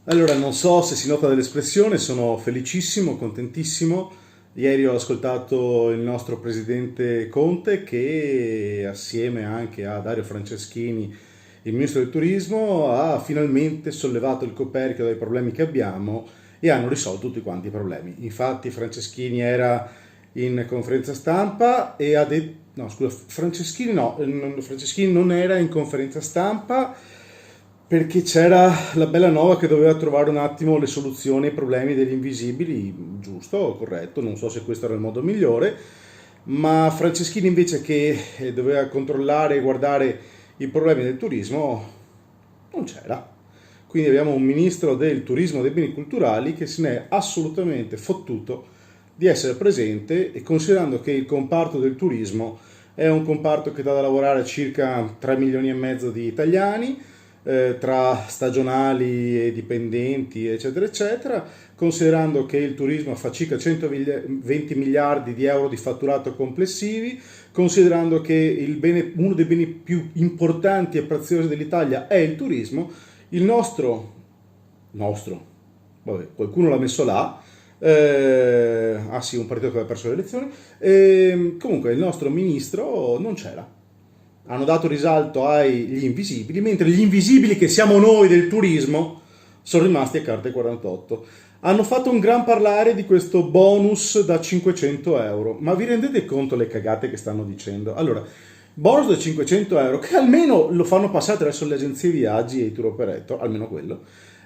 Allora, non so se si nota dall'espressione, sono felicissimo, contentissimo. Ieri ho ascoltato il nostro presidente Conte che assieme anche a Dario Franceschini, il ministro del turismo, ha finalmente sollevato il coperchio dai problemi che abbiamo e hanno risolto tutti quanti i problemi. Infatti Franceschini era in conferenza stampa e ha detto, no scusa, Franceschini no, Franceschini non era in conferenza stampa perché c'era la bella nuova che doveva trovare un attimo le soluzioni ai problemi degli invisibili, giusto, corretto, non so se questo era il modo migliore, ma Franceschini invece che doveva controllare e guardare i problemi del turismo non c'era. Quindi abbiamo un ministro del turismo e dei beni culturali che se ne è assolutamente fottuto di essere presente, e considerando che il comparto del turismo è un comparto che dà da lavorare a circa 3 milioni e mezzo di italiani, tra stagionali e dipendenti, eccetera, eccetera, considerando che il turismo fa circa 120 miliardi di euro di fatturato complessivi, considerando che uno dei beni più importanti e preziosi dell'Italia è il turismo, il nostro, vabbè, qualcuno l'ha messo là, ah sì, un partito che aveva perso le elezioni, comunque il nostro ministro non c'era. Hanno dato risalto agli invisibili, mentre gli invisibili, che siamo noi del turismo, sono rimasti a carte 48. Hanno fatto un gran parlare di questo bonus da 500 euro, ma vi rendete conto le cagate che stanno dicendo? Allora, bonus da 500 euro, che almeno lo fanno passare attraverso le agenzie di viaggi e i tour operator, almeno quello,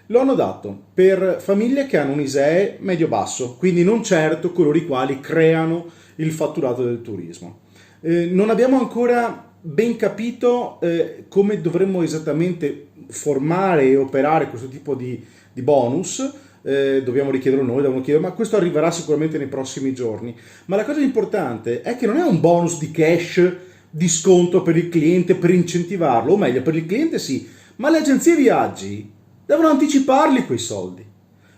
lo hanno dato per famiglie che hanno un ISEE medio-basso, quindi non certo coloro i quali creano il fatturato del turismo. Non abbiamo ancora ben capito come dovremmo esattamente formare e operare questo tipo di bonus. Dobbiamo richiederlo noi, devono chiedere, ma questo arriverà sicuramente nei prossimi giorni. Ma la cosa importante è che non è un bonus di cash, di sconto per il cliente per incentivarlo, o meglio, per il cliente sì, ma le agenzie viaggi devono anticiparli quei soldi,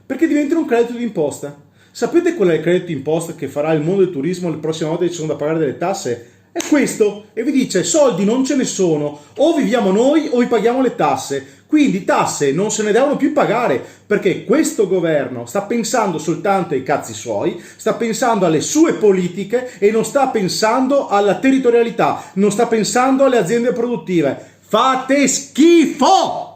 perché diventano un credito d'imposta. Sapete qual è il credito d'imposta che farà il mondo del turismo la prossima volta che ci sono da pagare delle tasse? È questo, e vi dice: soldi non ce ne sono, o viviamo noi o vi paghiamo le tasse. Quindi tasse non se ne devono più pagare, perché questo governo sta pensando soltanto ai cazzi suoi, sta pensando alle sue politiche e non sta pensando alla territorialità, non sta pensando alle aziende produttive. Fate schifo!